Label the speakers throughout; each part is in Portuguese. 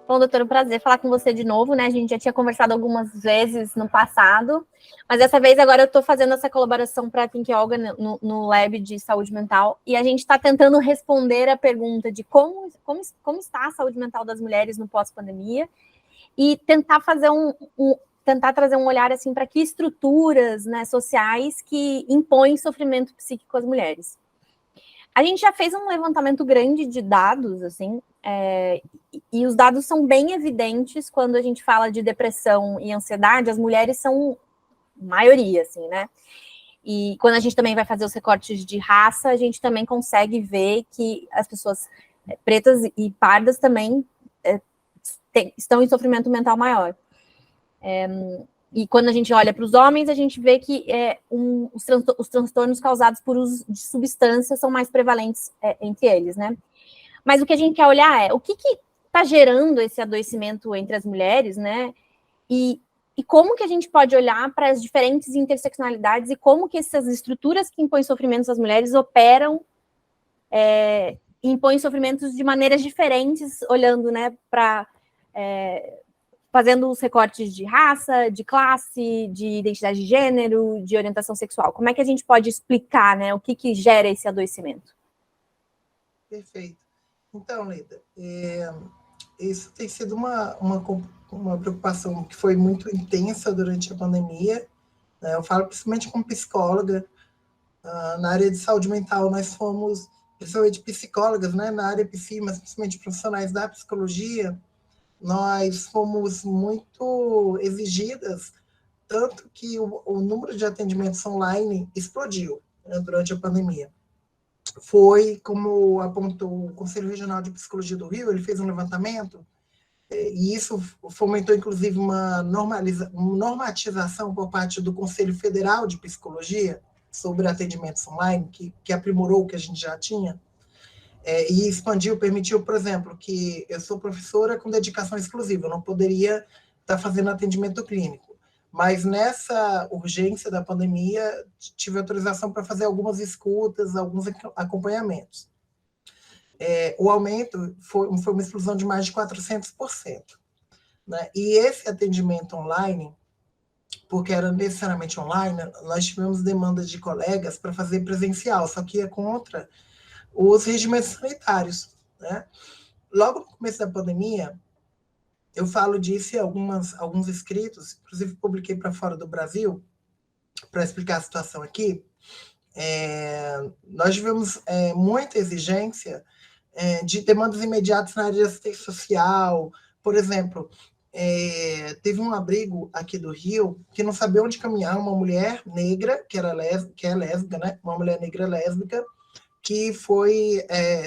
Speaker 1: Bom, doutor, um prazer falar com você de novo, né? A gente já tinha conversado algumas vezes no passado, mas dessa vez agora eu estou fazendo essa colaboração para a Pink Yoga no Lab de Saúde Mental, e a gente está tentando responder a pergunta de como está a saúde mental das mulheres no pós-pandemia, e tentar fazer tentar trazer um olhar assim para que estruturas, né, sociais que impõem sofrimento psíquico às mulheres. A gente já fez um levantamento grande de dados, assim, e os dados são bem evidentes quando a gente fala de depressão e ansiedade, as mulheres são maioria, assim, né? E quando a gente também vai fazer os recortes de raça, a gente também consegue ver que as pessoas pretas e pardas também estão em sofrimento mental maior. E quando a gente olha para os homens, a gente vê que os transtornos causados por uso de substâncias são mais prevalentes entre eles, né? Mas o que a gente quer olhar é o que está gerando esse adoecimento entre as mulheres, né? E como que a gente pode olhar para as diferentes interseccionalidades e como que essas estruturas que impõem sofrimentos às mulheres operam impõem sofrimentos de maneiras diferentes, olhando, né, para fazendo os recortes de raça, de classe, de identidade de gênero, de orientação sexual. Como é que a gente pode explicar, né, o que gera esse adoecimento?
Speaker 2: Perfeito. Então, Leda, isso tem sido uma preocupação que foi muito intensa durante a pandemia, né? Eu falo principalmente como psicóloga. Na área de saúde mental, nós fomos, principalmente psicólogas, né, na área psi, mas principalmente profissionais da psicologia, nós fomos muito exigidas, tanto que o número de atendimentos online explodiu, né, durante a pandemia. Foi, como apontou o Conselho Regional de Psicologia do Rio, ele fez um levantamento, e isso fomentou, inclusive, uma normatização por parte do Conselho Federal de Psicologia sobre atendimentos online, que aprimorou o que a gente já tinha, e expandiu, permitiu, por exemplo, que eu sou professora com dedicação exclusiva, eu não poderia estar fazendo atendimento clínico, mas nessa urgência da pandemia, tive autorização para fazer algumas escutas, alguns acompanhamentos. O aumento foi uma explosão de mais de 400%. Né? E esse atendimento online, porque era necessariamente online, nós tivemos demandas de colegas para fazer presencial, só que ia contra os regimentos sanitários. Né? Logo no começo da pandemia, eu falo disso em alguns escritos, inclusive publiquei para fora do Brasil, para explicar a situação aqui. Nós tivemos muita exigência de demandas imediatas na área de assistência social. Por exemplo, teve um abrigo aqui do Rio que não sabia onde caminhar, uma mulher negra, que é lésbica, né? Uma mulher negra lésbica, que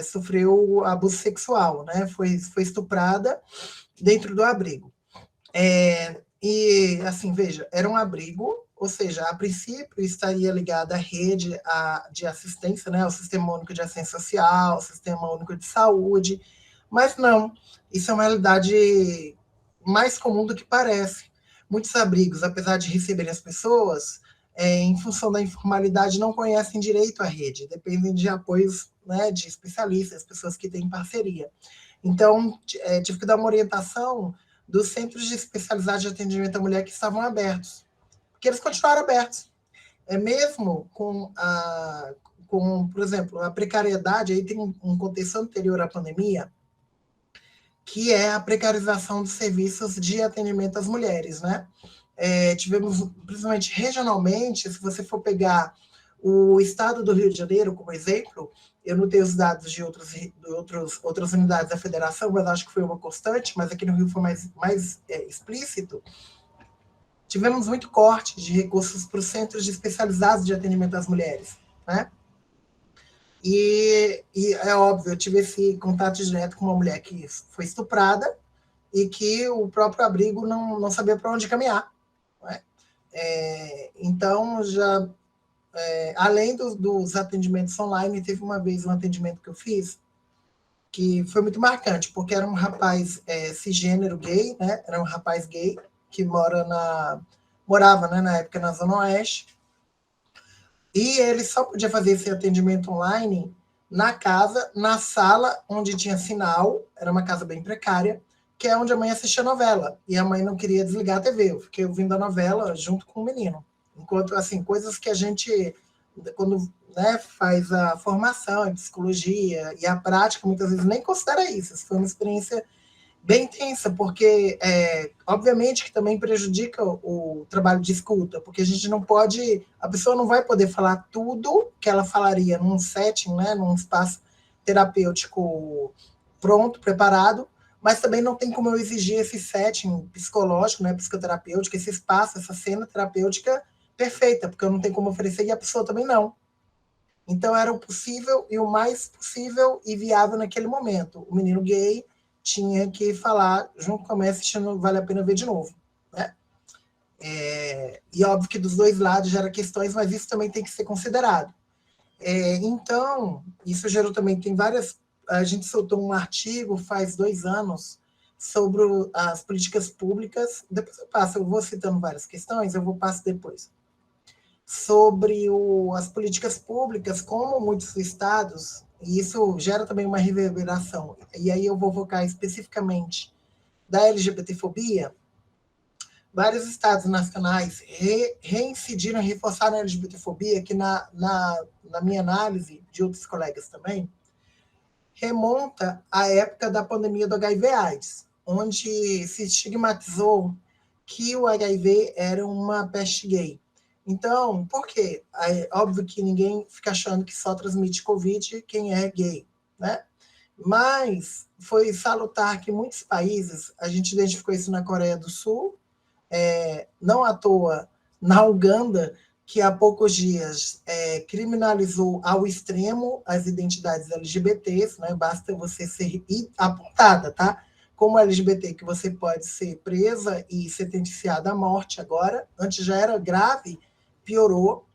Speaker 2: sofreu abuso sexual, né? Foi estuprada dentro do abrigo. E, assim, veja, era um abrigo, ou seja, a princípio estaria ligada à rede de assistência, né, ao Sistema Único de Assistência Social, ao Sistema Único de Saúde, mas não, isso é uma realidade mais comum do que parece. Muitos abrigos, apesar de receberem as pessoas, em função da informalidade, não conhecem direito à rede, dependem de apoios, né, de especialistas, pessoas que têm parceria. Então, tive que dar uma orientação dos centros de especialidade de atendimento à mulher que estavam abertos, porque eles continuaram abertos. Mesmo com, por exemplo, a precariedade, aí tem um contexto anterior à pandemia, que é a precarização dos serviços de atendimento às mulheres, né? Tivemos, principalmente regionalmente, se você for pegar o estado do Rio de Janeiro como exemplo, eu não tenho os dados de outras unidades da federação, mas acho que foi uma constante, mas aqui no Rio foi mais explícito. Tivemos muito corte de recursos para os centros especializados de atendimento às mulheres, né? E é óbvio, eu tive esse contato direto com uma mulher que foi estuprada e que o próprio abrigo não sabia para onde caminhar. Né? Então, além dos atendimentos online, teve uma vez um atendimento que eu fiz que foi muito marcante, porque era um rapaz cisgênero gay, né? Era um rapaz gay que morava, né, na época na Zona Oeste, e ele só podia fazer esse atendimento online na casa, na sala onde tinha sinal, era uma casa bem precária, que é onde a mãe assistia a novela, e a mãe não queria desligar a TV, eu fiquei ouvindo a novela junto com o menino. Enquanto, assim, coisas que a gente, quando, né, faz a formação em psicologia e a prática, muitas vezes nem considera isso. Isso foi uma experiência bem intensa, porque, obviamente, que também prejudica o trabalho de escuta, porque a gente não pode, a pessoa não vai poder falar tudo que ela falaria num setting, né, num espaço terapêutico pronto, preparado, mas também não tem como eu exigir esse setting psicológico, né, psicoterapêutico, esse espaço, essa cena terapêutica perfeita, porque eu não tenho como oferecer e a pessoa também não. Então, era o possível e o mais possível e viável naquele momento. O menino gay tinha que falar junto com a mãe assistindo Vale a Pena Ver de Novo. Né? E óbvio que dos dois lados gera questões, mas isso também tem que ser considerado. Então, isso gerou também, tem várias... A gente soltou um artigo faz 2 anos sobre as políticas públicas. Depois eu passo, eu vou citando várias questões, eu vou passo depois. Sobre as políticas públicas, como muitos estados, e isso gera também uma reverberação, e aí eu vou focar especificamente da LGBTfobia, vários estados nacionais reincidiram, reforçaram a LGBTfobia, que na minha análise, de outros colegas também, remonta à época da pandemia do HIV/AIDS, onde se estigmatizou que o HIV era uma peste gay. Então, por quê? É óbvio que ninguém fica achando que só transmite Covid quem é gay, né? Mas foi salutar que muitos países, a gente identificou isso na Coreia do Sul, não à toa, na Uganda, que há poucos dias criminalizou ao extremo as identidades LGBTs, né? Basta você ser apontada, tá? Como LGBT, que você pode ser presa e sentenciada à morte agora, antes já era grave, piorou.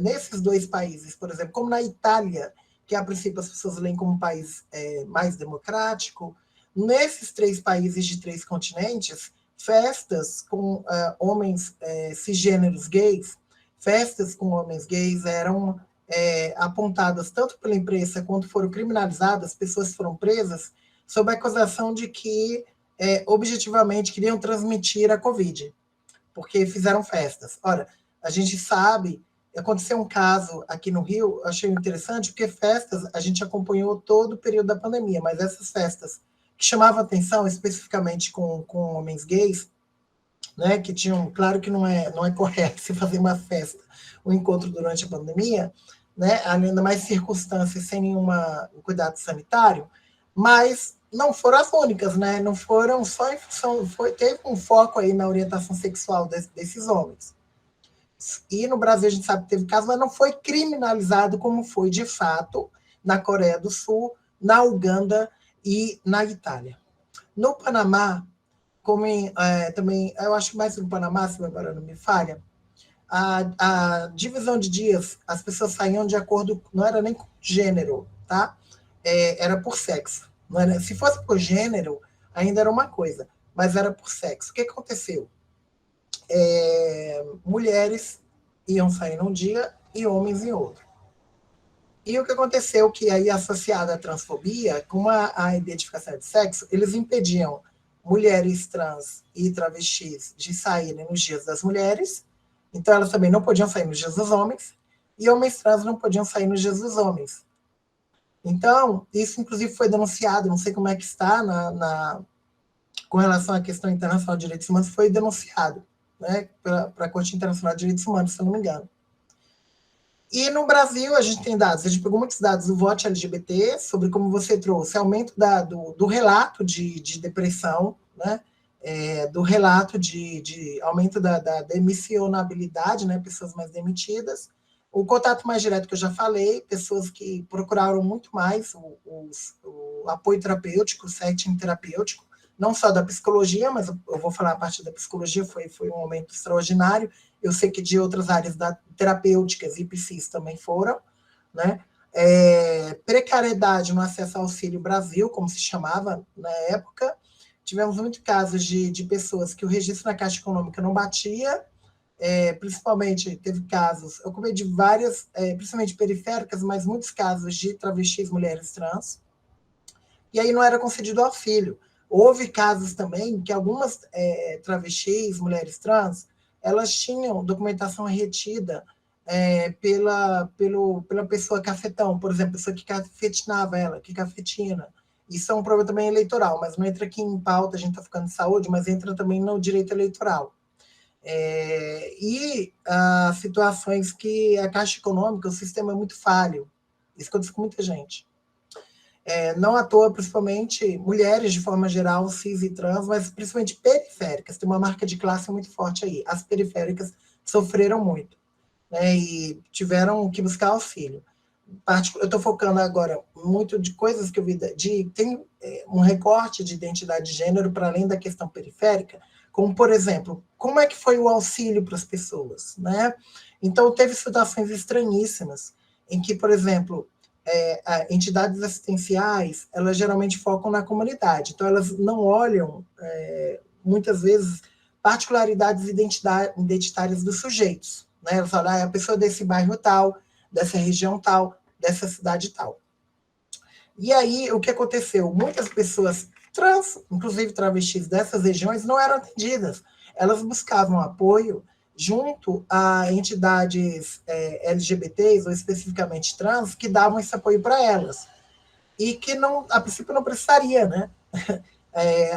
Speaker 2: Nesses 2 países, por exemplo, como na Itália, que a princípio as pessoas leem como um país mais democrático, nesses 3 países de 3 continentes, festas com homens cisgêneros gays, festas com homens gays eram apontadas tanto pela imprensa quanto foram criminalizadas, pessoas foram presas sob a acusação de que objetivamente queriam transmitir a Covid, porque fizeram festas. Ora, a gente sabe, aconteceu um caso aqui no Rio, eu achei interessante, porque festas a gente acompanhou todo o período da pandemia, mas essas festas que chamavam atenção especificamente com homens gays, né, que tinham, claro que não é correto se fazer uma festa, um encontro durante a pandemia, né, ainda mais circunstâncias sem nenhuma cuidado sanitário, mas não foram as únicas, né, não foram só em função, teve um foco aí na orientação sexual desses homens. E no Brasil a gente sabe que teve casos, mas não foi criminalizado como foi de fato na Coreia do Sul, na Uganda e na Itália. No Panamá, como também, eu acho que mais no Panamá, se agora não me falha, a divisão de dias, as pessoas saíam de acordo, não era nem com gênero, tá? Era por sexo. Não era, se fosse por gênero, ainda era uma coisa, mas era por sexo. O que aconteceu? Mulheres iam sair num dia e homens em outro. E o que aconteceu que aí, associado à transfobia, com a identificação de sexo, eles impediam mulheres trans e travestis de saírem nos dias das mulheres, então elas também não podiam sair nos dias dos homens, e homens trans não podiam sair nos dias dos homens. Então, isso inclusive foi denunciado, não sei como é que está com relação à questão internacional de direitos humanos, foi denunciado, né, para a Corte Internacional de Direitos Humanos, se eu não me engano. E no Brasil, a gente tem dados, a gente pegou muitos dados do Vote LGBT, sobre como você trouxe, aumento do relato de depressão, né? Do relato de aumento da demissionabilidade, né? Pessoas mais demitidas, o contato mais direto que eu já falei, pessoas que procuraram muito mais o apoio terapêutico, o setting terapêutico, não só da psicologia, mas eu vou falar a parte da psicologia, foi um aumento extraordinário. Eu sei que de outras áreas terapêuticas e psis também foram, né? Precariedade no acesso ao Auxílio Brasil, como se chamava na época. Tivemos muitos casos de pessoas que o registro na Caixa Econômica não batia, principalmente teve casos, eu comi de várias, principalmente periféricas, mas muitos casos de travestis, mulheres trans. e aí não era concedido auxílio. Houve casos também que algumas travestis, mulheres trans, elas tinham documentação retida pela pessoa cafetão, por exemplo, pessoa que cafetinava ela, que cafetina. Isso é um problema também eleitoral, mas não entra aqui em pauta, a gente está ficando de saúde, mas entra também no direito eleitoral. E situações que a Caixa Econômica, o sistema é muito falho. Isso acontece com muita gente. Não à toa, principalmente mulheres de forma geral, cis e trans, mas principalmente periféricas. Tem uma marca de classe muito forte aí. As periféricas sofreram muito, né, e tiveram que buscar auxílio. Eu estou focando agora muito de coisas que eu vi, tem um recorte de identidade de gênero para além da questão periférica, como, por exemplo, como é que foi o auxílio para as pessoas, né? Então, teve situações estranhíssimas, em que, por exemplo, entidades assistenciais, elas geralmente focam na comunidade, então elas não olham, muitas vezes, particularidades identitárias dos sujeitos, né? Elas falam, a pessoa desse bairro tal, dessa região tal, dessa cidade tal. E aí, o que aconteceu? Muitas pessoas trans, inclusive travestis dessas regiões, não eram atendidas. Elas buscavam apoio junto a entidades LGBTs, ou especificamente trans, que davam esse apoio para elas. E que, não, a princípio, não precisaria, né?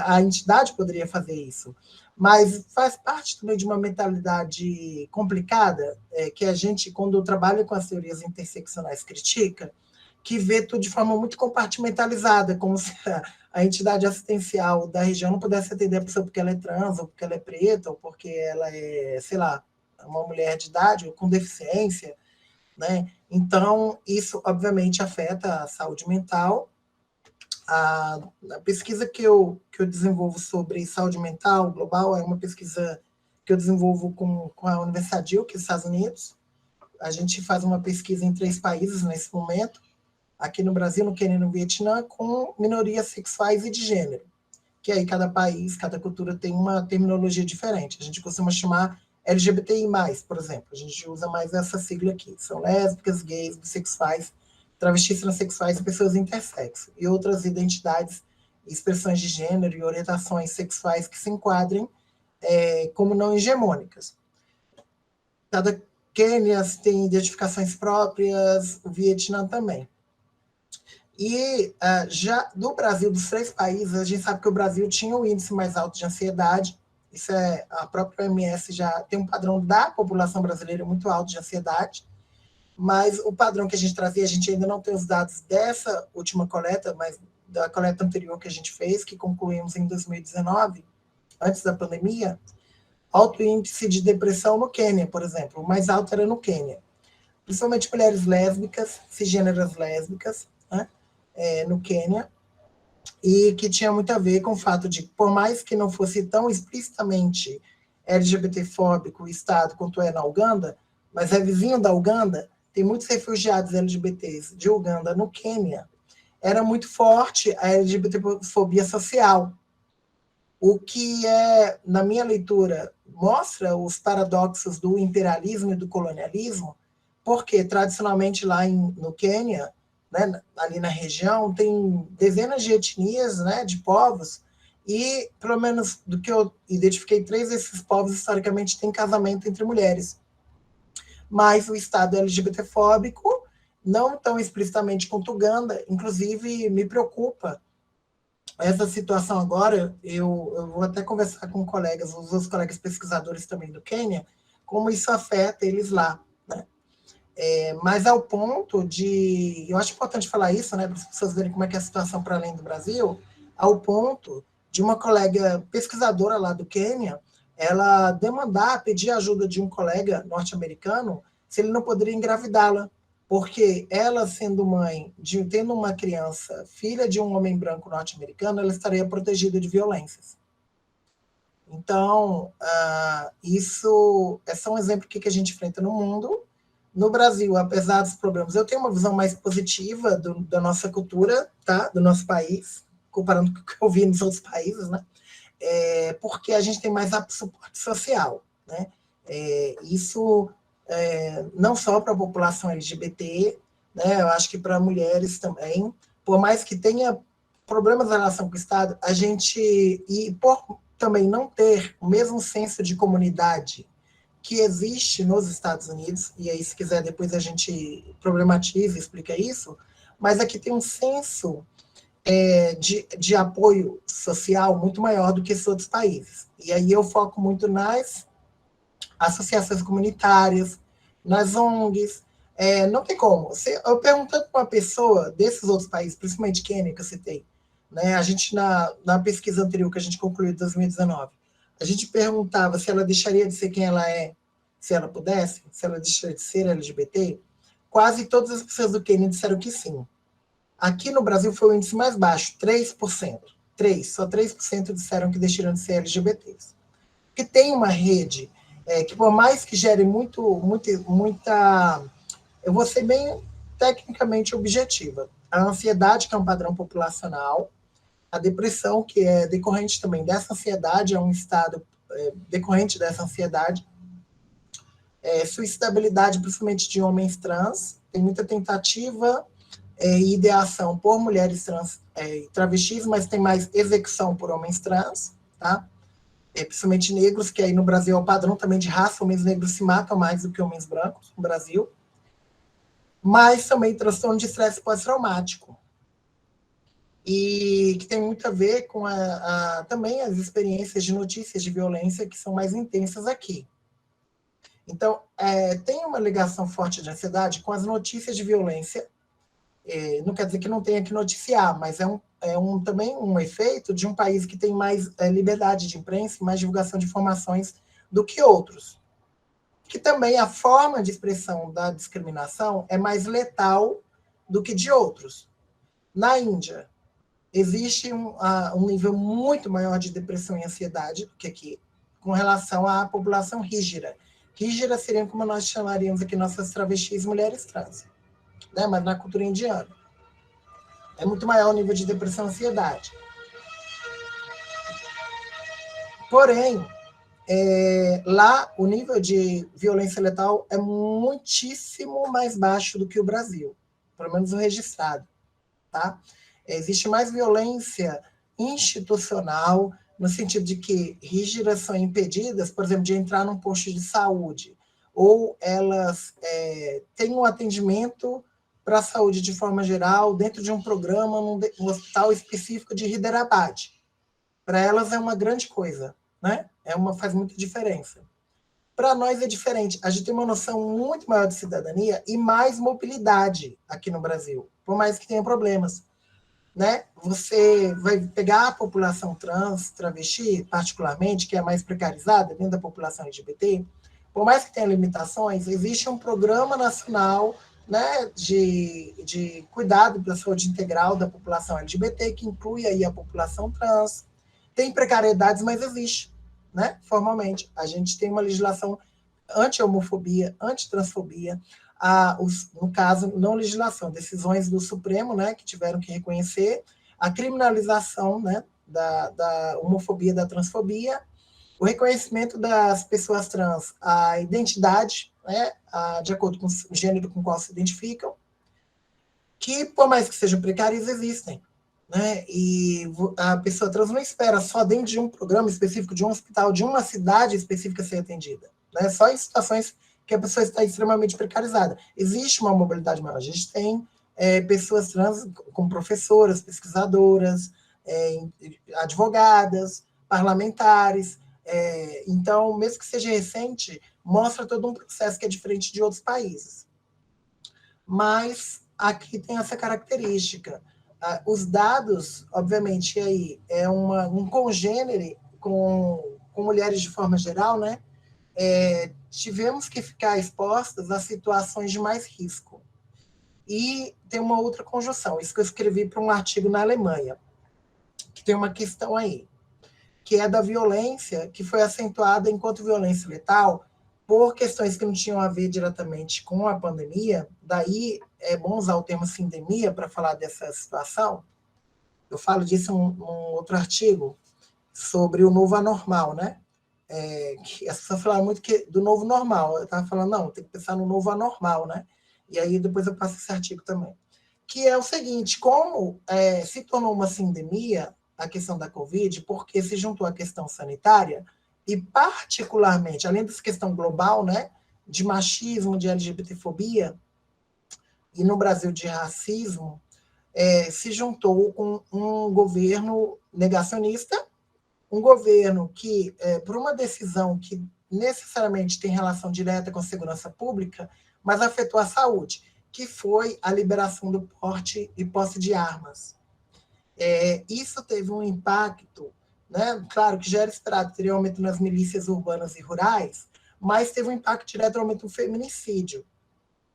Speaker 2: A entidade poderia fazer isso. Mas faz parte também de uma mentalidade complicada, que a gente, quando trabalha com as teorias interseccionais, critica, que vê tudo de forma muito compartimentalizada, como se a entidade assistencial da região não pudesse atender a pessoa porque ela é trans, ou porque ela é preta, ou porque ela é, sei lá, uma mulher de idade, ou com deficiência, né? Então, isso, obviamente, afeta a saúde mental. A pesquisa que eu desenvolvo sobre saúde mental global é uma pesquisa que eu desenvolvo com a Universidade Duke, dos Estados Unidos. A gente faz uma pesquisa em 3 países nesse momento, aqui no Brasil, no Quênia e no Vietnã, com minorias sexuais e de gênero, que aí cada país, cada cultura tem uma terminologia diferente. A gente costuma chamar LGBTI+, por exemplo. A gente usa mais essa sigla aqui. São lésbicas, gays, bissexuais, travestis, transexuais e pessoas intersexo. E outras identidades, expressões de gênero e orientações sexuais que se enquadrem como não hegemônicas. Cada Quênia tem identificações próprias, o Vietnã também. E já no Brasil, dos 3 países, a gente sabe que o Brasil tinha o índice mais alto de ansiedade. Isso a própria OMS já tem um padrão da população brasileira muito alto de ansiedade, mas o padrão que a gente trazia, a gente ainda não tem os dados dessa última coleta, mas da coleta anterior que a gente fez, que concluímos em 2019, antes da pandemia, alto índice de depressão no Quênia, por exemplo. O mais alto era no Quênia. Principalmente mulheres lésbicas, cisgêneras lésbicas, né? No Quênia, e que tinha muito a ver com o fato de, por mais que não fosse tão explicitamente LGBT-fóbico o Estado quanto é na Uganda, mas é vizinho da Uganda, tem muitos refugiados LGBTs de Uganda no Quênia, era muito forte a LGBTfobia social, o que na minha leitura, mostra os paradoxos do imperialismo e do colonialismo, porque tradicionalmente lá no Quênia, né, ali na região, tem dezenas de etnias, né, de povos, e, pelo menos do que eu identifiquei, 3 desses povos, historicamente, têm casamento entre mulheres. Mas o Estado LGBTfóbico, não tão explicitamente quanto Uganda, inclusive me preocupa essa situação agora. Eu vou até conversar com colegas, os outros colegas pesquisadores também do Quênia, como isso afeta eles lá, né? Mas ao ponto de, eu acho importante falar isso, né, para as pessoas verem como é que é a situação para além do Brasil, ao ponto de uma colega pesquisadora lá do Quênia, ela demandar, pedir ajuda de um colega norte-americano, se ele não poderia engravidá-la, porque ela, sendo mãe, tendo uma criança, filha de um homem branco norte-americano, ela estaria protegida de violências. Então, isso é só um exemplo do que a gente enfrenta no mundo. No Brasil, apesar dos problemas, eu tenho uma visão mais positiva da nossa cultura, tá? Do nosso país, comparando com o que eu vi nos outros países, né? Porque a gente tem mais suporte social, né? Isso não só para a população LGBT, né? Eu acho que para mulheres também, por mais que tenha problemas em relação com o Estado, a gente, e por também não ter o mesmo senso de comunidade que existe nos Estados Unidos, e aí se quiser depois a gente problematiza e explica isso, mas aqui tem um senso de apoio social muito maior do que esses outros países. E aí eu foco muito nas associações comunitárias, nas ONGs. Não tem como. Eu perguntando para uma pessoa desses outros países, principalmente Quênia, que eu citei, né, a gente, na pesquisa anterior que a gente concluiu em 2019, a gente perguntava se ela deixaria de ser quem ela é, se ela pudesse, se ela deixaria de ser LGBT. Quase todas as pessoas do Quênia disseram que sim. Aqui no Brasil foi o índice mais baixo, 3%. Só 3% disseram que deixaram de ser LGBTs. Porque tem uma rede que, por mais que gere muita... Eu vou ser bem tecnicamente objetiva. A ansiedade, que é um padrão populacional, a depressão, que é decorrente também dessa ansiedade, é um estado decorrente dessa ansiedade, suicidabilidade, principalmente de homens trans, tem muita tentativa e ideação por mulheres trans e travestis, mas tem mais execução por homens trans, tá? Principalmente negros, que aí no Brasil é o padrão também de raça, homens negros se matam mais do que homens brancos no Brasil, mas também transtorno de estresse pós-traumático, e que tem muito a ver com também as experiências de notícias de violência que são mais intensas aqui. Então, tem uma ligação forte de ansiedade com as notícias de violência. Não quer dizer que não tenha que noticiar, mas também um efeito de um país que tem mais liberdade de imprensa e mais divulgação de informações do que outros. Que também a forma de expressão da discriminação é mais letal do que de outros. Na Índia, existe um nível muito maior de depressão e ansiedade do que aqui, com relação à população rígida. Rígida seriam como nós chamaríamos aqui nossas travestis mulheres trans, né? Mas na cultura indiana. É muito maior o nível de depressão e ansiedade. Porém, lá o nível de violência letal é muitíssimo mais baixo do que o Brasil, pelo menos o registrado. Tá? Existe mais violência institucional, no sentido de que rígidas são impedidas, por exemplo, de entrar num posto de saúde, ou elas têm um atendimento para a saúde de forma geral, dentro de um programa, num hospital específico de Hyderabad. Para elas é uma grande coisa, né? Faz muita diferença. Para nós é diferente. A gente tem uma noção muito maior de cidadania e mais mobilidade aqui no Brasil, por mais que tenha problemas. Né? Você vai pegar a população trans, travesti, particularmente, que é mais precarizada dentro da população LGBT, por mais que tenha limitações, existe um programa nacional, né, de cuidado da saúde integral da população LGBT, que inclui aí a população trans. Tem precariedades, mas existe, né, formalmente. A gente tem uma legislação anti-homofobia, anti-transfobia, no caso, não legislação, decisões do Supremo, né, que tiveram que reconhecer a criminalização, né, da homofobia, da transfobia, o reconhecimento das pessoas trans, a identidade, né, de acordo com o gênero com o qual se identificam, que, por mais que sejam precários, existem. Né, e a pessoa trans não espera só dentro de um programa específico, de um hospital, de uma cidade específica ser atendida. Né, só em situações que a pessoa está extremamente precarizada. Existe uma mobilidade maior. A gente tem pessoas trans como professoras, pesquisadoras, advogadas, parlamentares. Então, mesmo que seja recente, mostra todo um processo que é diferente de outros países. Mas aqui tem essa característica. Os dados, obviamente, aí um congênere com mulheres de forma geral, né? Tivemos que ficar expostas a situações de mais risco. E tem uma outra conjunção, isso que eu escrevi para um artigo na Alemanha, que tem uma questão aí, que é da violência, que foi acentuada enquanto violência letal, por questões que não tinham a ver diretamente com a pandemia. Daí é bom usar o termo sindemia para falar dessa situação. Eu falo disso em um outro artigo, sobre o novo anormal, né? Que as pessoas falaram muito do novo normal. Eu estava falando, não, tem que pensar no novo anormal, né? E aí depois eu passo esse artigo também. que é o seguinte, como se tornou uma sindemia a questão da Covid, porque se juntou a questão sanitária, e particularmente, além dessa questão global, né, de machismo, de LGBTfobia, e no Brasil de racismo, se juntou com um governo negacionista, um governo que, por uma decisão que necessariamente tem relação direta com a segurança pública, mas afetou a saúde, que foi a liberação do porte e posse de armas. Isso teve um impacto, né? Claro que já era esperado, teria um aumento nas milícias urbanas e rurais, mas teve um impacto direto no aumento do feminicídio,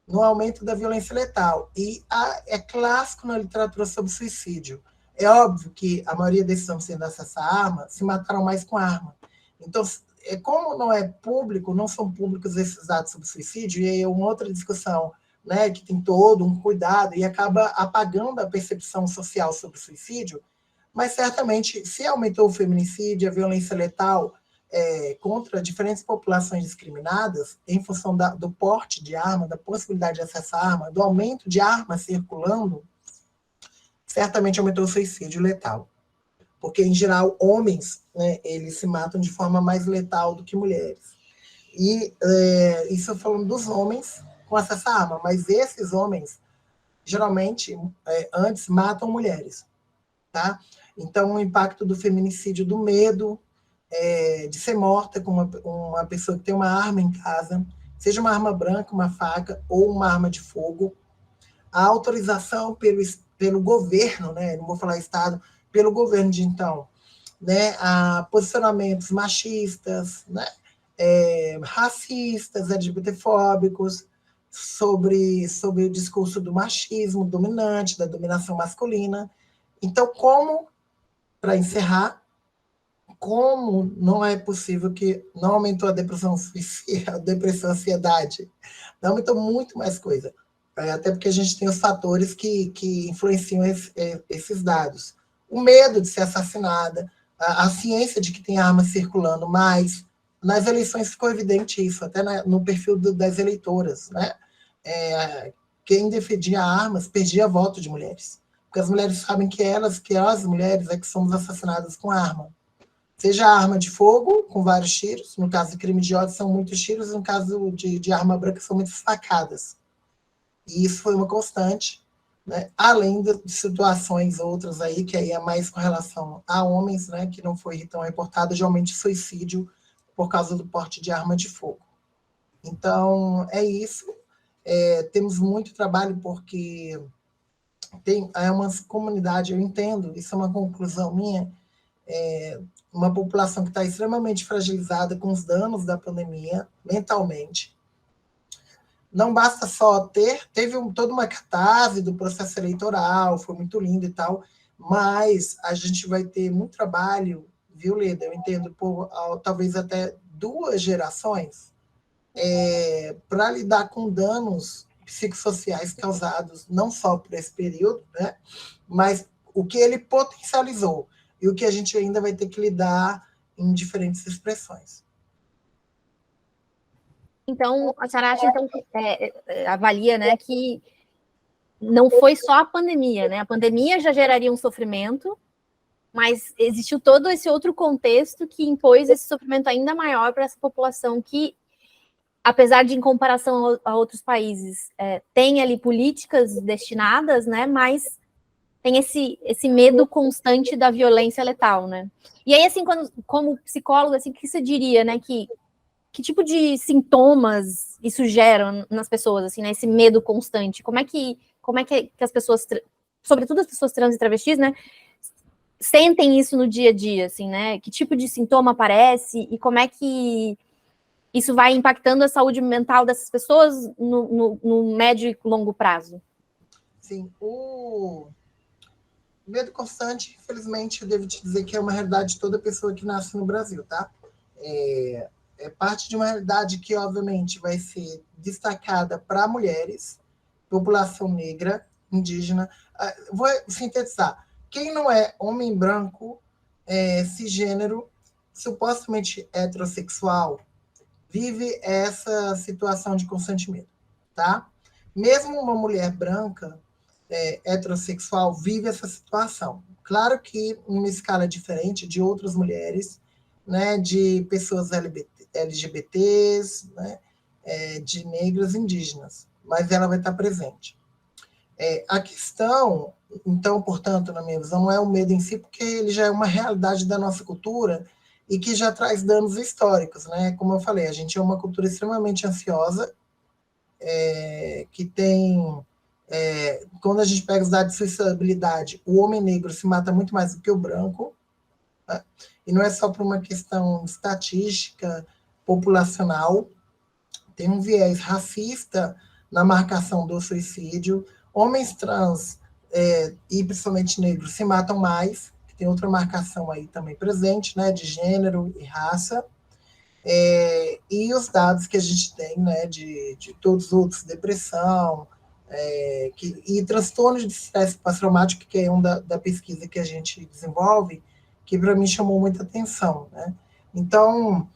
Speaker 2: no aumento da violência letal. E é clássico na literatura sobre suicídio. É óbvio que a maioria desses homens sendo acesso à arma se mataram mais com arma. Então, como não é público, não são públicos esses dados sobre suicídio, e aí é uma outra discussão, né, que tem todo um cuidado e acaba apagando a percepção social sobre o suicídio, mas certamente, se aumentou o feminicídio, a violência letal contra diferentes populações discriminadas, em função do porte de arma, da possibilidade de acesso à arma, do aumento de armas circulando, certamente aumentou o suicídio letal. Porque, em geral, homens, né, eles se matam de forma mais letal do que mulheres. E isso falando dos homens com acesso à arma, mas esses homens, geralmente, antes matam mulheres. Tá? Então, o impacto do feminicídio, do medo de ser morta com uma pessoa que tem uma arma em casa, seja uma arma branca, uma faca ou uma arma de fogo, a autorização pelo governo, né, não vou falar Estado, pelo governo de então, né, a posicionamentos machistas, né, racistas, LGBTfóbicos, sobre o discurso do machismo dominante, da dominação masculina. Então, para encerrar, como não é possível que não aumentou a depressão, a ansiedade, não aumentou muito mais coisa. Até porque a gente tem os fatores que influenciam esses dados. O medo de ser assassinada, a ciência de que tem armas circulando, mas nas eleições ficou evidente isso, até no perfil das eleitoras. Né? Quem defendia armas perdia voto de mulheres, porque as mulheres sabem que as mulheres, que somos assassinadas com arma. Seja arma de fogo, com vários tiros, no caso de crime de ódio são muitos tiros, no caso de arma branca são muitas facadas. E isso foi uma constante, né? Além de situações outras aí, que aí é mais com relação a homens, né, que não foi tão reportado de aumento de suicídio por causa do porte de arma de fogo. Então, é isso. Temos muito trabalho porque é uma comunidade, eu entendo, isso é uma conclusão minha, uma população que está extremamente fragilizada com os danos da pandemia, mentalmente. Não basta só teve toda uma catarse do processo eleitoral, foi muito lindo e tal, mas a gente vai ter muito trabalho, viu, Leda? Eu entendo, por talvez até 2 gerações, para lidar com danos psicossociais causados não só por esse período, né, mas o que ele potencializou e o que a gente ainda vai ter que lidar em diferentes expressões.
Speaker 1: Então, a senhora acha, então, avalia, né, que não foi só a pandemia, né? A pandemia já geraria um sofrimento, mas existiu todo esse outro contexto que impôs esse sofrimento ainda maior para essa população que, apesar de, em comparação a outros países, tem ali políticas destinadas, né, mas tem esse medo constante da violência letal, né? E aí, assim, como psicólogo, assim, o que você diria, né, que tipo de sintomas isso gera nas pessoas, assim, né, esse medo constante? Como é que as pessoas, sobretudo as pessoas trans e travestis, né, sentem isso no dia a dia, assim, né? Que tipo de sintoma aparece e como é que isso vai impactando a saúde mental dessas pessoas no médio e longo prazo?
Speaker 2: Sim, o medo constante, infelizmente, eu devo te dizer que é uma realidade de toda pessoa que nasce no Brasil, tá? É parte de uma realidade que, obviamente, vai ser destacada para mulheres, população negra, indígena. Vou sintetizar. Quem não é homem branco, cisgênero, supostamente heterossexual, vive essa situação de constante medo, tá? Mesmo uma mulher branca, heterossexual vive essa situação. Claro que em uma escala diferente de outras mulheres, né, de pessoas LGBTs, né, de negros indígenas, mas ela vai estar presente. A questão, então, portanto, na minha visão, não é o medo em si, porque ele já é uma realidade da nossa cultura e que já traz danos históricos, né? Como eu falei, a gente é uma cultura extremamente ansiosa, que tem... quando a gente pega os dados de suicidabilidade, o homem negro se mata muito mais do que o branco, né? E não é só por uma questão estatística, populacional, tem um viés racista na marcação do suicídio. Homens trans, e principalmente negros, se matam mais, tem outra marcação aí também presente, né, de gênero e raça. E os dados que a gente tem, né, de todos os outros, depressão, e transtornos de estresse pós-traumático, que é um da pesquisa que a gente desenvolve, que para mim chamou muita atenção, né? Então,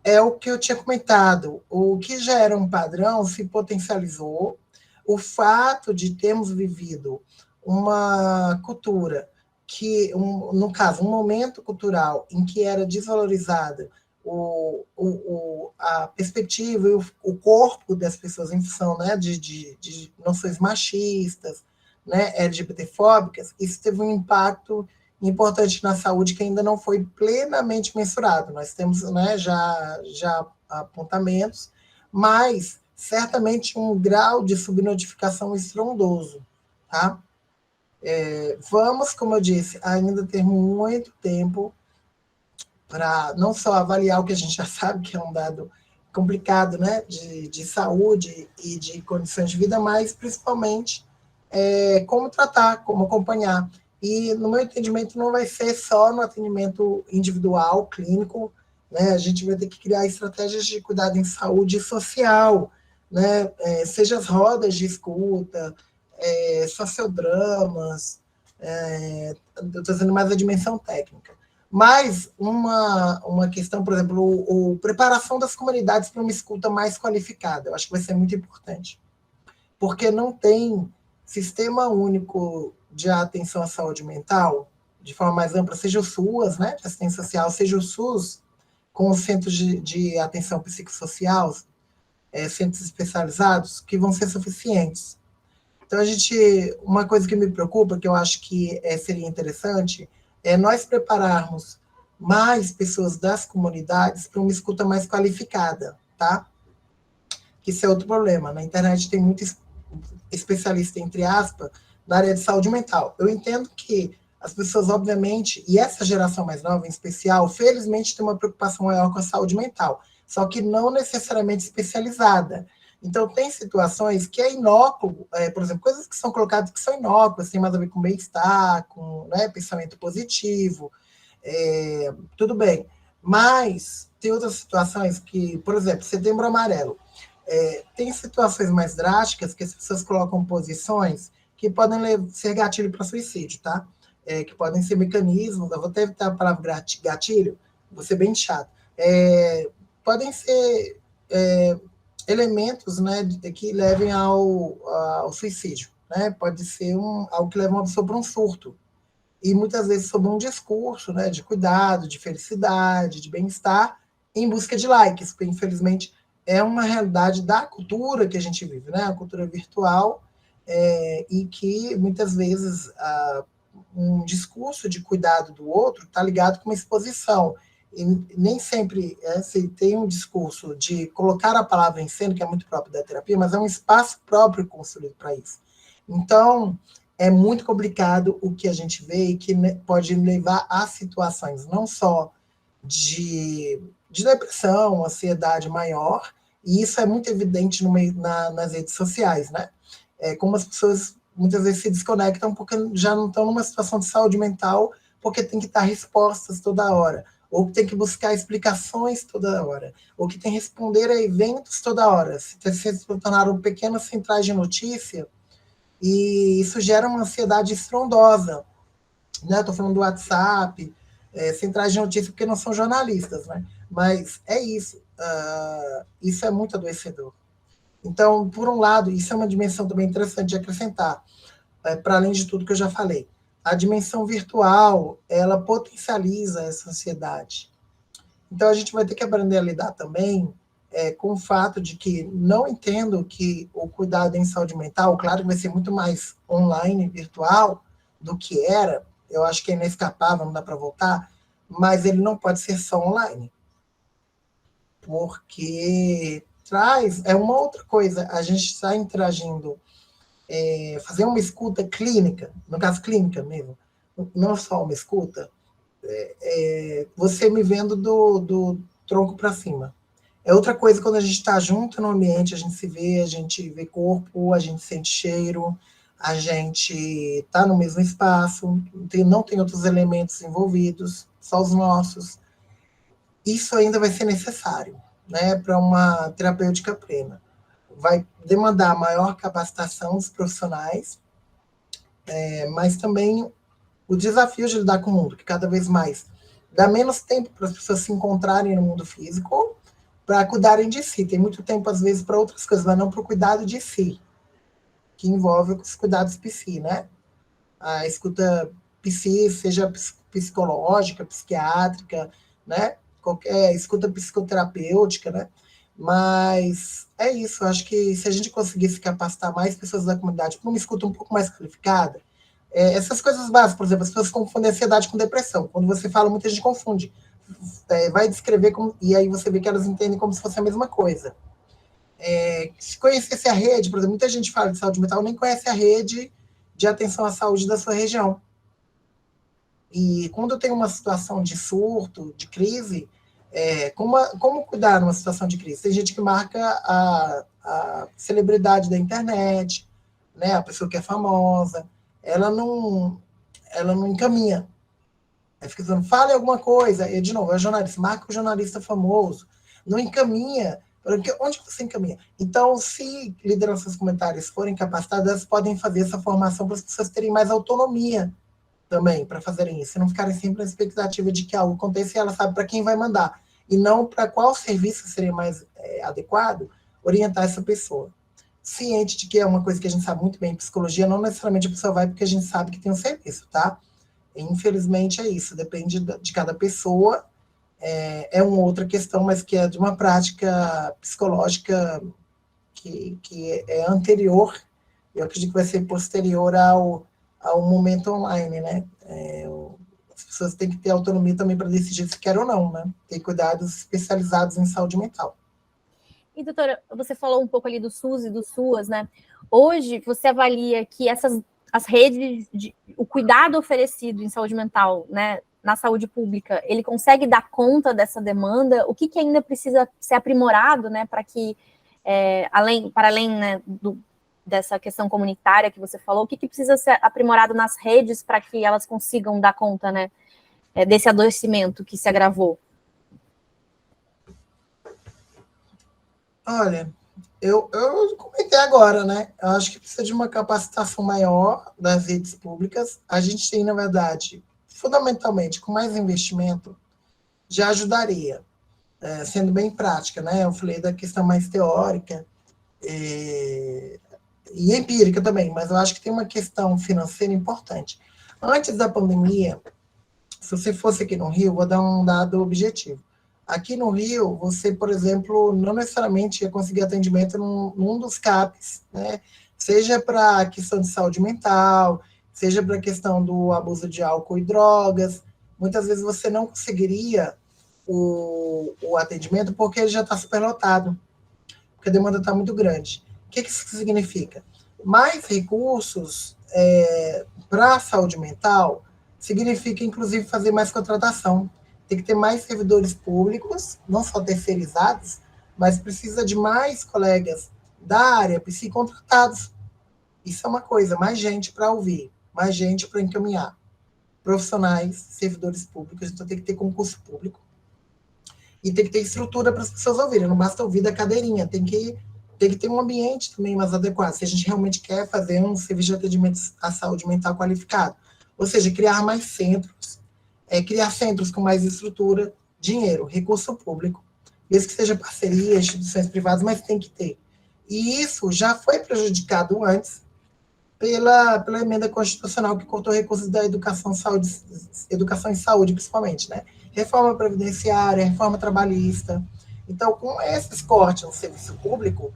Speaker 2: é o que eu tinha comentado, o que já era um padrão se potencializou, o fato de termos vivido uma cultura que, no caso, um momento cultural em que era desvalorizada a perspectiva e o corpo das pessoas em função, né, de noções machistas, né, LGBTfóbicas, isso teve um impacto importante na saúde que ainda não foi plenamente mensurado. Nós temos, né, já apontamentos, mas certamente um grau de subnotificação estrondoso. Tá? Vamos, como eu disse, ainda ter muito tempo para não só avaliar o que a gente já sabe, que é um dado complicado, né, de saúde e de condições de vida, mas principalmente como tratar, como acompanhar. E, no meu entendimento, não vai ser só no atendimento individual, clínico, né? A gente vai ter que criar estratégias de cuidado em saúde social, né? Seja as rodas de escuta, sociodramas, estou trazendo mais a dimensão técnica. Mas uma questão, por exemplo, preparação das comunidades para uma escuta mais qualificada, eu acho que vai ser muito importante. Porque não tem sistema único de atenção à saúde mental, de forma mais ampla, seja o SUAS, né, de assistência social, seja o SUS, com os centros de atenção psicossocial, centros especializados, que vão ser suficientes. Então, uma coisa que me preocupa, que eu acho que seria interessante, é nós prepararmos mais pessoas das comunidades para uma escuta mais qualificada, tá? Que isso é outro problema. Na internet tem muito especialista, entre aspas, na área de saúde mental. Eu entendo que as pessoas, obviamente, e essa geração mais nova em especial, felizmente tem uma preocupação maior com a saúde mental, só que não necessariamente especializada. Então, tem situações que é inócuo, por exemplo, coisas que são colocadas que são inócuas, tem mais a ver com bem-estar, com, né, pensamento positivo, tudo bem. Mas tem outras situações que, por exemplo, Setembro Amarelo, tem situações mais drásticas que as pessoas colocam posições que podem ser gatilho para suicídio, tá? Que podem ser mecanismos, eu vou até evitar a palavra gatilho, vou ser bem chato. Podem ser elementos, né, que levem ao suicídio, né? Pode ser algo que leva uma pessoa para um surto. E muitas vezes sobre um discurso, né, de cuidado, de felicidade, de bem-estar, em busca de likes, porque infelizmente é uma realidade da cultura que a gente vive, né? A cultura virtual, e que muitas vezes um discurso de cuidado do outro está ligado com uma exposição. E nem sempre se tem um discurso de colocar a palavra em cena, que é muito próprio da terapia, mas é um espaço próprio construído para isso. Então, é muito complicado o que a gente vê e que pode levar a situações não só de depressão, ansiedade maior, e isso é muito evidente nas redes sociais, né? Como as pessoas muitas vezes se desconectam porque já não estão numa situação de saúde mental, porque tem que estar respostas toda hora, ou tem que buscar explicações toda hora, ou que tem que responder a eventos toda hora. Se tornaram pequenas centrais de notícia, e isso gera uma ansiedade estrondosa. Né? Estou falando do WhatsApp, centrais de notícia, porque não são jornalistas, né? Mas é isso. Isso é muito adoecedor. Então, por um lado, isso é uma dimensão também interessante de acrescentar, para além de tudo que eu já falei. A dimensão virtual, ela potencializa essa ansiedade. Então, a gente vai ter que aprender a lidar também com o fato de que não entendo que o cuidado em saúde mental, claro que vai ser muito mais online, virtual, do que era, eu acho que é inescapável, não dá para voltar, mas ele não pode ser só online, porque é uma outra coisa, a gente está interagindo, fazer uma escuta clínica, no caso clínica mesmo, não só uma escuta, você me vendo do tronco para cima. É outra coisa quando a gente está junto no ambiente, a gente vê corpo, a gente sente cheiro, a gente está no mesmo espaço, não tem outros elementos envolvidos, só os nossos. Isso ainda vai ser necessário, né, para uma terapêutica plena. Vai demandar maior capacitação dos profissionais, mas também o desafio de lidar com o mundo, que cada vez mais dá menos tempo para as pessoas se encontrarem no mundo físico, para cuidarem de si. Tem muito tempo, às vezes, para outras coisas, mas não para o cuidado de si, que envolve os cuidados psi, né? A escuta psi, seja psicológica, psiquiátrica, né? Qualquer escuta psicoterapêutica, né? Mas é isso, eu acho que se a gente conseguisse capacitar mais pessoas da comunidade para uma escuta um pouco mais qualificada, essas coisas básicas, por exemplo, as pessoas confundem ansiedade com depressão. Quando você fala, muita gente confunde. Vai descrever, e aí você vê que elas entendem como se fosse a mesma coisa. Se conhecesse a rede, por exemplo, muita gente fala de saúde mental, nem conhece a rede de atenção à saúde da sua região. E quando tem uma situação de surto, de crise, como cuidar numa situação de crise? Tem gente que marca a celebridade da internet, né, a pessoa que é famosa, ela não encaminha. Aí fica dizendo, fale alguma coisa, e de novo, é jornalista, marca o jornalista famoso, não encaminha, porque onde você encaminha? Então, se lideranças comunitárias forem capacitadas, elas podem fazer essa formação para as pessoas terem mais autonomia também para fazerem isso, e não ficarem sempre na expectativa de que algo aconteça e ela sabe para quem vai mandar, e não para qual serviço seria mais adequado orientar essa pessoa. Ciente de que é uma coisa que a gente sabe muito bem em psicologia, não necessariamente a pessoa vai porque a gente sabe que tem um serviço, tá? Infelizmente é isso, depende de cada pessoa, é uma outra questão, mas que é de uma prática psicológica que é anterior, eu acredito que vai ser posterior ao momento online, né? As pessoas têm que ter autonomia também para decidir se quer ou não, né? Ter cuidados especializados em saúde mental.
Speaker 1: E, doutora, você falou um pouco ali do SUS e do SUAS, né? Hoje, você avalia que as redes, o cuidado oferecido em saúde mental, né, na saúde pública, ele consegue dar conta dessa demanda? O que ainda precisa ser aprimorado, né, para que, para além né, dessa questão comunitária que você falou, o que precisa ser aprimorado nas redes para que elas consigam dar conta, né, desse adoecimento que se agravou?
Speaker 2: Olha, eu comentei agora, né? Eu acho que precisa de uma capacitação maior das redes públicas. A gente tem, na verdade, fundamentalmente, com mais investimento, já ajudaria, sendo bem prática, né? Eu falei da questão mais teórica e empírica também, mas eu acho que tem uma questão financeira importante. Antes da pandemia, se você fosse aqui no Rio, vou dar um dado objetivo. Aqui no Rio, você, por exemplo, não necessariamente ia conseguir atendimento num dos CAPs, né? Seja para a questão de saúde mental, seja para a questão do abuso de álcool e drogas. Muitas vezes você não conseguiria o atendimento porque ele já está superlotado, porque a demanda está muito grande. O que isso significa? Mais recursos para a saúde mental significa, inclusive, fazer mais contratação. Tem que ter mais servidores públicos, não só terceirizados, mas precisa de mais colegas da área contratados. Isso é uma coisa, mais gente para ouvir, mais gente para encaminhar. Profissionais, servidores públicos, então tem que ter concurso público. E tem que ter estrutura para as pessoas ouvirem, não basta ouvir da cadeirinha, tem que ter um ambiente também mais adequado, se a gente realmente quer fazer um serviço de atendimento à saúde mental qualificado. Ou seja, criar mais centros, criar centros com mais estrutura, dinheiro, recurso público, mesmo que seja parceria, instituições privadas, mas tem que ter. E isso já foi prejudicado antes pela emenda constitucional que cortou recursos da educação e saúde, principalmente, né? Reforma previdenciária, reforma trabalhista. Então, com esses cortes no serviço público,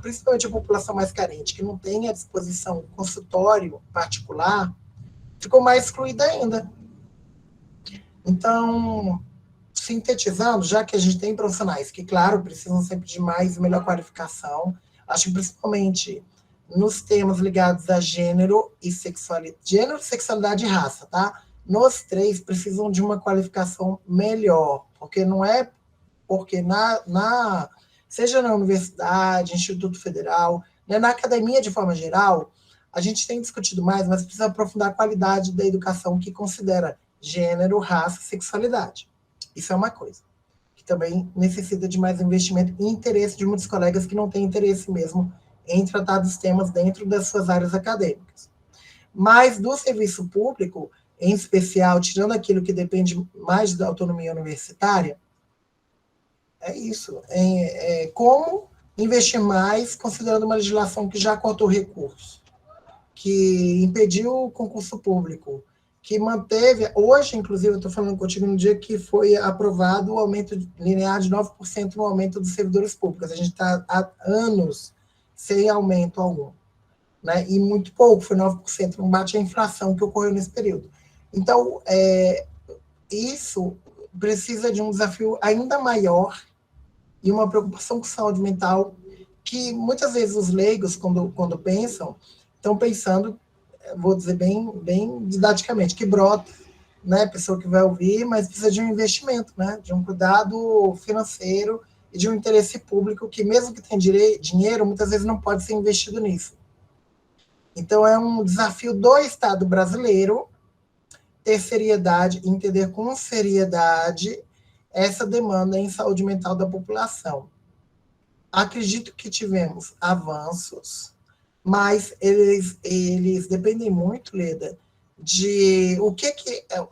Speaker 2: principalmente a população mais carente, que não tem à disposição consultório particular, ficou mais excluída ainda. Então, sintetizando, já que a gente tem profissionais que, claro, precisam sempre de mais e melhor qualificação, acho que principalmente nos temas ligados a gênero e sexualidade, gênero, sexualidade e raça, tá? Nos três precisam de uma qualificação melhor, porque não é porque seja na universidade, Instituto Federal, né, na academia de forma geral, a gente tem discutido mais, mas precisa aprofundar a qualidade da educação que considera gênero, raça e sexualidade. Isso é uma coisa que também necessita de mais investimento e interesse de muitos colegas que não têm interesse mesmo em tratar dos temas dentro das suas áreas acadêmicas. Mas do serviço público, em especial, tirando aquilo que depende mais da autonomia universitária, é isso. Como investir mais, considerando uma legislação que já cortou recursos, que impediu o concurso público, que manteve, hoje, inclusive, eu estou falando contigo no dia que foi aprovado o aumento linear de 9% no aumento dos servidores públicos. A gente está há anos sem aumento algum, né? E muito pouco, foi 9%, não bate a inflação que ocorreu nesse período. Então, isso precisa de um desafio ainda maior e uma preocupação com saúde mental que muitas vezes os leigos, quando pensam, estão pensando, vou dizer bem didaticamente, que brota, né, pessoa que vai ouvir, mas precisa de um investimento, né, de um cuidado financeiro e de um interesse público que, mesmo que tenha dinheiro, muitas vezes não pode ser investido nisso. Então, é um desafio do Estado brasileiro ter seriedade, entender com seriedade essa demanda em saúde mental da população. Acredito que tivemos avanços, mas eles dependem muito, Leda, de o que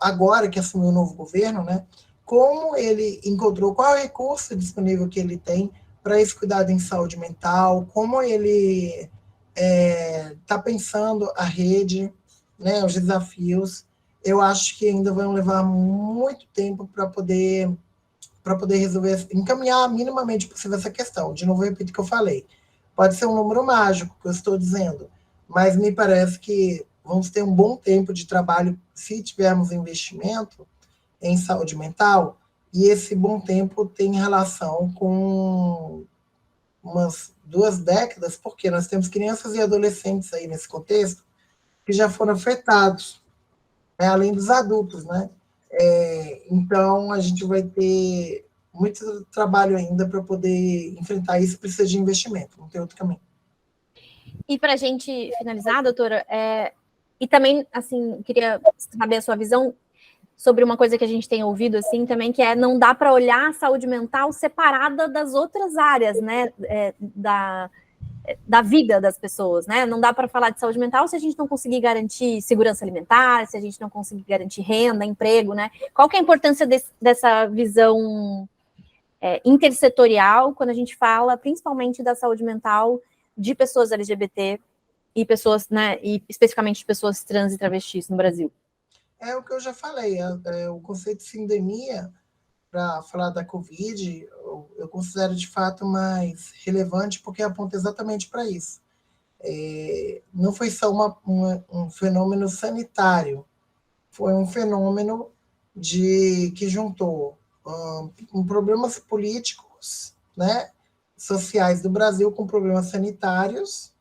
Speaker 2: agora que assumiu o novo governo, né? Como ele encontrou, qual é o recurso disponível que ele tem para esse cuidado em saúde mental, como ele está pensando a rede, né, os desafios. Eu acho que ainda vão levar muito tempo para poder resolver, encaminhar minimamente possível essa questão. De novo, eu repito o que eu falei. Pode ser um número mágico, que eu estou dizendo, mas me parece que vamos ter um bom tempo de trabalho se tivermos investimento em saúde mental, e esse bom tempo tem relação com umas 2 décadas, porque nós temos crianças e adolescentes aí nesse contexto que já foram afetados, né, além dos adultos, né? Então, a gente vai ter muito trabalho ainda para poder enfrentar isso, precisa de investimento, não tem outro caminho.
Speaker 1: E para a gente finalizar, doutora, e também, assim, queria saber a sua visão sobre uma coisa que a gente tem ouvido, assim, também, que não dá para olhar a saúde mental separada das outras áreas, né, da vida das pessoas, né? Não dá para falar de saúde mental se a gente não conseguir garantir segurança alimentar, se a gente não conseguir garantir renda, emprego, né? Qual que é a importância dessa visão intersetorial quando a gente fala, principalmente, da saúde mental de pessoas LGBT e pessoas, né, e especificamente de pessoas trans e travestis no Brasil?
Speaker 2: É o que eu já falei, o conceito de sindemia, para falar da Covid, eu considero de fato mais relevante porque aponta exatamente para isso. Não foi só um fenômeno sanitário, foi um fenômeno que juntou problemas políticos, né, sociais do Brasil com problemas sanitários,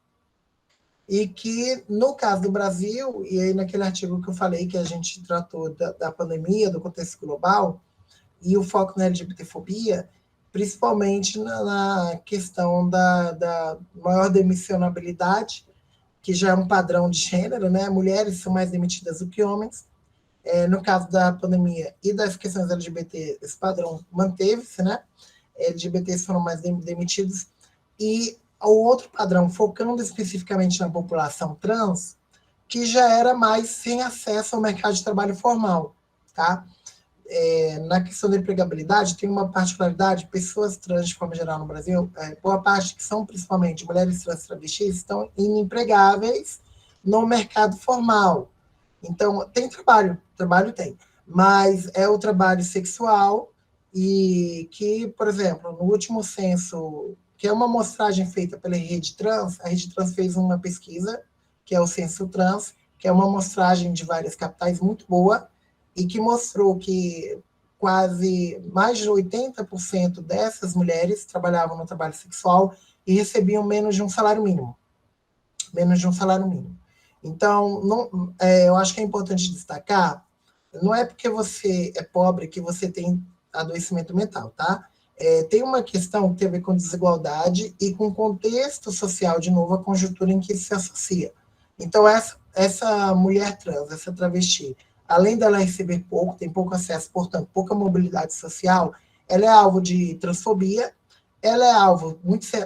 Speaker 2: e que, no caso do Brasil, e aí naquele artigo que eu falei que a gente tratou da pandemia, do contexto global, e o foco na LGBTfobia, principalmente na questão da maior demissionabilidade, que já é um padrão de gênero, né? Mulheres são mais demitidas do que homens. No caso da pandemia e das questões LGBT, esse padrão manteve-se, né? LGBTs foram mais demitidos. E o outro padrão, focando especificamente na população trans, que já era mais sem acesso ao mercado de trabalho formal, tá? na questão da empregabilidade, tem uma particularidade: pessoas trans, de forma geral, no Brasil, boa parte que são principalmente mulheres trans travestis, estão inempregáveis no mercado formal. Então, tem trabalho tem, mas é o trabalho sexual, e que, por exemplo, no último censo, que é uma amostragem feita pela Rede Trans, a Rede Trans fez uma pesquisa, que é o Censo Trans, que é uma amostragem de várias capitais muito boa, e que mostrou que quase mais de 80% dessas mulheres trabalhavam no trabalho sexual e recebiam menos de um salário mínimo. Menos de um salário mínimo. Então, eu acho que é importante destacar, não é porque você é pobre que você tem adoecimento mental, tá? Tem uma questão que tem a ver com desigualdade e com contexto social, de novo, a conjuntura em que isso se associa. Então, essa mulher trans, essa travesti, além dela receber pouco, tem pouco acesso, portanto, pouca mobilidade social, ela é alvo de transfobia, ela é alvo,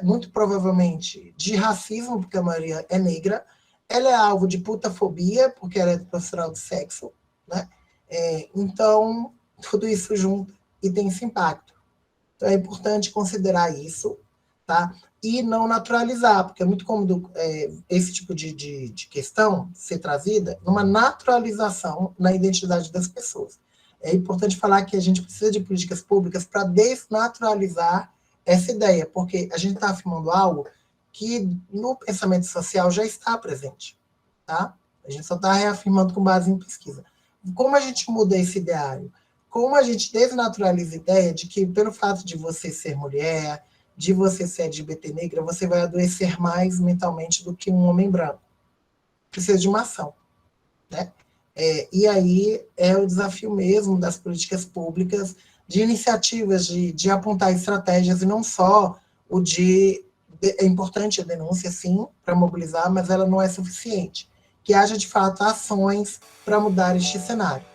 Speaker 2: muito provavelmente, de racismo, porque a maioria é negra, ela é alvo de putafobia, porque ela é profissional de sexo, né? Então, tudo isso junto e tem esse impacto. Então, é importante considerar isso, tá? E não naturalizar, porque é muito cômodo esse tipo de questão ser trazida numa naturalização na identidade das pessoas. É importante falar que a gente precisa de políticas públicas para desnaturalizar essa ideia, porque a gente está afirmando algo que no pensamento social já está presente, tá? A gente só está reafirmando com base em pesquisa. Como a gente muda esse ideário? Como a gente desnaturaliza a ideia de que, pelo fato de você ser mulher, de você ser LGBT negra, você vai adoecer mais mentalmente do que um homem branco. Precisa de uma ação, né? E aí é o desafio mesmo das políticas públicas, de iniciativas de apontar estratégias, e não só o é importante a denúncia, sim, para mobilizar, mas ela não é suficiente. Que haja, de fato, ações para mudar este cenário.